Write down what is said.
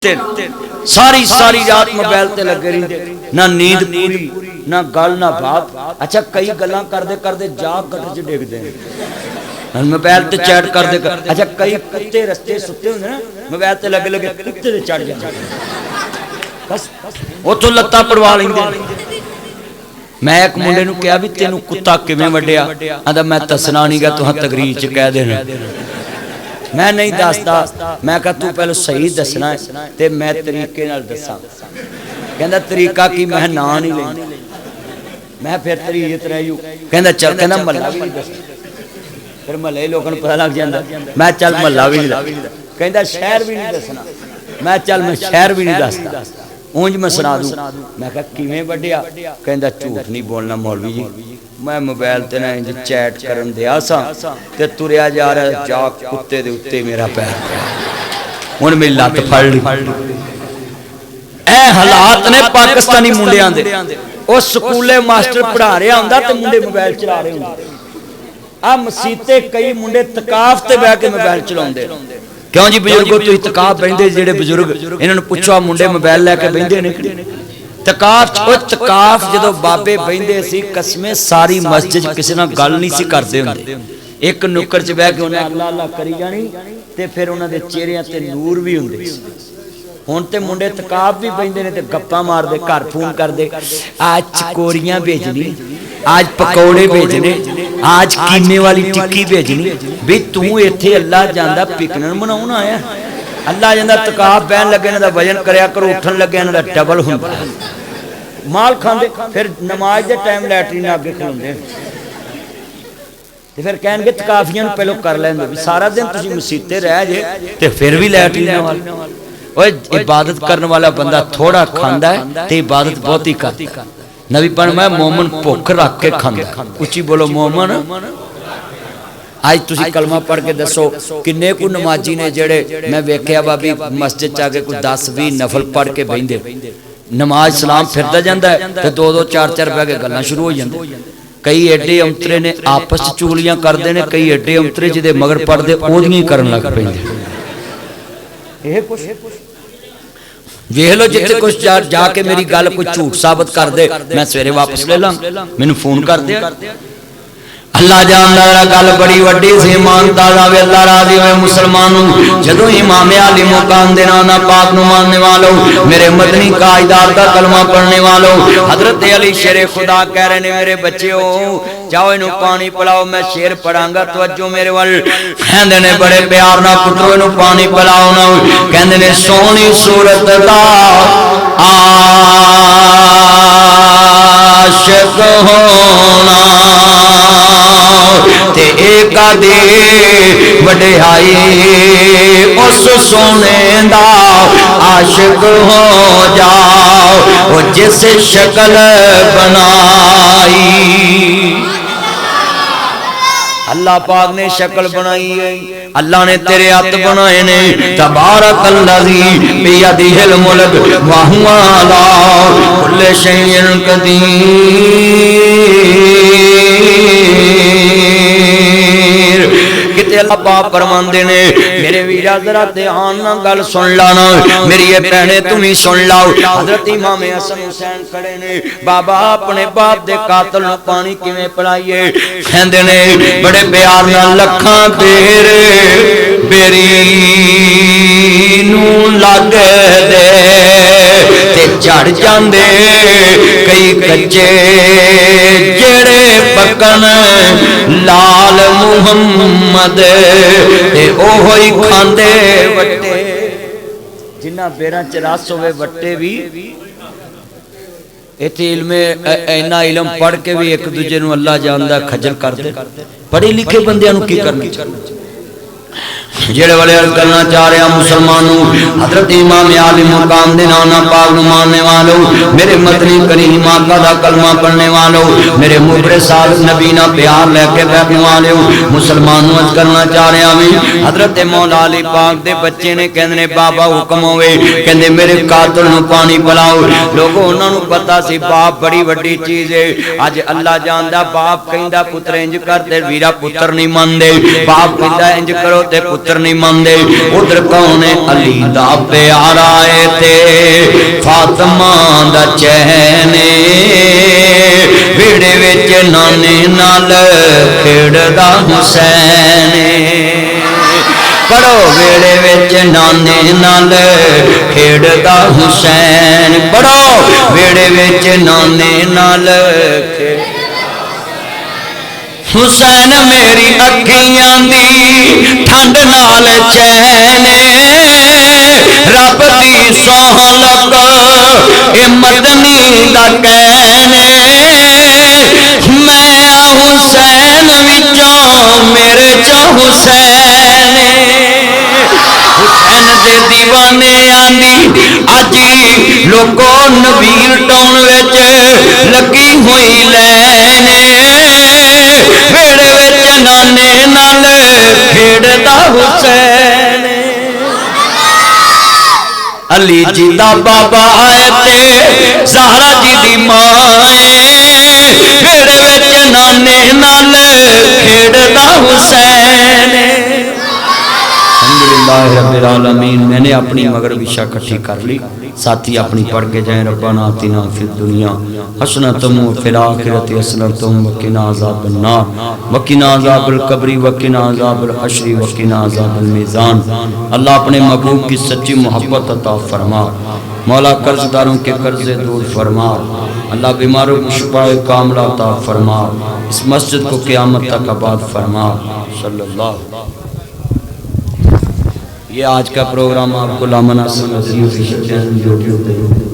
ساری ساری رات موبائل تے لگے رہندے، نہ نیند پوری نہ گل نہ بات۔ اچھا کئی گلاں کردے کردے جاگ گٹر چ ڈگ دے موبائل تے چیٹ کردے اچھا کئی کتے رستے ستے ہوندے نا موبائل تے لگے لگے کتے تے چڑھ جاندے بس اوتھوں لتاں پڑوا لیندے۔ میں ایک منڈے نوں کہیا بھی تینوں کتا کیویں وڈیا؟ آندا میں دسنا نہیں گا تہاں تقریر چ کہہ دینا۔ میں نہیں دستا، میں کہا تو پہلے صحیح دسنا ہے تے میں طریقے نال دساں۔ کہندا طریقہ کی؟ میں نام نہیں لینا۔ میں پھر طریقت رہیو کہندا چل کہندا محلہ بھی نہیں دسنا۔ پھر محلے لوگوں نوں پتہ لگ جاندا، میں چل محلہ بھی نہیں کہندا شہر بھی نہیں دسنا۔ میں چل میں شہر بھی نہیں دستا، اونج میں سنا دوں۔ میں کہا کیویں وڈیا؟ کہندا جھوٹ نہیں بولنا مولوی جی، میں موبائل تے نہ انج چیٹ کرن دیا سا تے تریا جا رہا جا کتے دے اوتے میرا پیر پیا، ہن میری لت پھڑ لی۔ اے حالات نے پاکستانی منڈیاں دے۔ او سکولے ماسٹر پڑھا رہا ہوندا تے منڈے موبائل چلا رہے ہوندے۔ آ مسیتے کئی منڈے تکاف تے بیٹھ کے موبائل چلاوندے۔ کیوں جی بزرگو تو تکاف بہندے جڑے بزرگ انہاں نوں پوچھو منڈے موبائل لے کے بہندے نے تکاف تکاف جدو بابے بہندے سی قسمیں ساری مسجد کسی نہ گل نہیں سی کردے ہوندے، ایک نکر چ بیٹھ کے انہاں اللہ اللہ کری جانی تے پھر انہاں دے چہریاں تے نور بھی ہوندے سی۔ ہن تے منڈے تکاف بھی بہندے نے تے گپاں مار دے، گھر فون کر دے، آج چکوریاں بھیجنی، آج پکوڑے بھیجنے، آج قیمے والی ٹکی بھیجنی۔ بھی تو ایتھے اللہ جاندا پکنن مناون آیا، اللہ جاندا تکاف بہن لگے انہاں دا وزن کریا کرو، اٹھن لگے انہاں دا ڈبل ہوندا مال کھاندے، پھر نماز دے ٹائم لیٹرین اگے کھلوندے تے پھر کہن گے تکافیاں نوں پہلو کر لیندے بھی سارا دن تسی مسیتے رہ جے تے پھر بھی لیٹرین وال۔ اوے عبادت کرن والا بندہ تھوڑا کھاندا ہے تے عبادت بہتی کردا ہے۔ نبی فرمایا مومن بھوک رکھ کے کھاندا ہے۔ اچھی بولو مومن۔ آج تسی کلمہ پڑھ کے دسو کنے کو نمازی نے جڑے میں ویکھیا بابی مسجد چا کے کوئی 10-20 نفل پڑھ کے بہندے، نماز سلام پھردا جاندا ہے تے 2-2 4-4 بیٹھ کے گلاں شروع ہو جاندے۔ کئی ایڈے امترے نے آپس چگلیاں کردے نے، کئی ایڈے امترے جدے مگر پڑھدے اودیاں کرن لگ پیندے۔ یہ کچھ ویکھ لو جتھے کچھ جا کے میری گل کوئی جھوٹ ثابت کر دے میں سویرے واپس لے لاں، مینوں فون کر دے۔ اللہ جاندا ہے گل بڑی وڈی سی، ایمان تازہ وے اللہ راضی ہوئے مسلمانوں جدو امام علی مقام دے نانا پاک نو ماننے والو، میرے مدنی قائدار کا کلمہ پڑھنے والو، حضرت علی شیر خدا کہہ رہے نے میرے بچیو جاؤ انہوں پانی پلاؤ، میں شیر پڑھاں گا توجہ میرے وال۔ کہندے نے بڑے پیار نہ پترو انہوں پانی پلاؤ نا، کہندے نے سونی صورت دا عاشق ہونا تے ایک دی وڈیائی اس سونے دا عاشق ہو جاؤ، وہ جس شکل بنائی اللہ پاک نے شکل بنائی ہے، اللہ نے تیرے ہاتھ بنائے نے، تبارک الذی بیدہ الملک وہو علی کل شیء قدیر۔ کتے اللہ پاک فرماندے نے میرے ویرا ذرا دھیان نال گل سن لانا، میری یہ بہنیں تمہیں سن لاؤ۔ حضرت امام حسن حسین کھڑے نے، بابا اپنے باپ دے قاتل نوں پانی کیویں پلائیے؟ کہندے نے بڑے پیار نال لکھاں پیر بیری نوں لگ دے تے جڑ جاندے کئی کچے جڑے پکن لال محمد تے اوہی کھاندے وٹے۔ جنہ بیراں چ رس ہوئے وٹے بھی ایتھے علم اینا علم پڑھ کے بھی ایک دوجے نوں اللہ جاندا کھجل کر دے۔ پڑھے لکھے بندیاں نوں کی کرنا چاہیے؟ جڑے والے عرض کرنا چاہ رہے ہیں مسلمانوں، حضرت امام علی مقام دے نانا پاک نو ماننے والو، میرے مدنی کریم آقا دا کلمہ پڑھنے والو، میرے مبرے صاحب نبی نا پیار لے کے بیٹھنے والے مسلمانوں عرض کرنا چاہ رہے ہیں حضرت مولا علی پاک دے بچے نے کہندے بابا حکم ہوئے، کہندے میرے قاتل نو پانی پلاؤ۔ لوگوں انہاں نو پتہ سی باپ بڑی وڈی چیز ہے، اج اللہ جاندا باپ کہندا پتر انج کر تے ویرا پتر نہیں مندے، باپ کہندا انج کرو تے پتر پتر نہیں ماندے ادھر کون ہے علی دا پیارا ہے تے فاطمہ دا چین ویڑے وچ نانے نال کھیڑدا حسین پڑھو ویڑے وچ نانے نال کھیڑدا حسین پڑھو ویڑے وچ نانے نال حسین میری اکھیاں دی ٹھنڈ نال چین رب دی سوہ لگ اے مدنی دا کہن میں حسین وچوں میرے چوں حسین حسین دے دیوانے آندی آجی لوگو نبیر ٹون وچ لگی ہوئی لینے ویڑے وچ نانے نال کھیڑدا حسین علی جی دا بابا ہے تے زہرا جی دی ماں ویڑے وچ نانے نال کھیڑدا حسین الحمدللہ رب العالمین میں نے اپنی مغربی شاہ کٹھی کر لی ساتھی اپنی پڑھ کے جائیں ربنا آتنا فی الدنیا حسنۃ وفی الآخرۃ حسنۃ وقنا عذاب النار وقنا عذاب القبر وقنا عذاب الحشر وقنا عذاب المیزان اللہ اپنے محبوب کی سچی محبت عطا فرما مولا قرض داروں کے قرض دور فرما اللہ بیماروں کو شفا کاملہ عطا فرما اس مسجد کو قیامت تک آباد فرما صلی اللہ علیہ وسلم یہ آج کا پروگرام آپ کو لاما ناصر نظری آفیشل چینل یوٹیوب پہ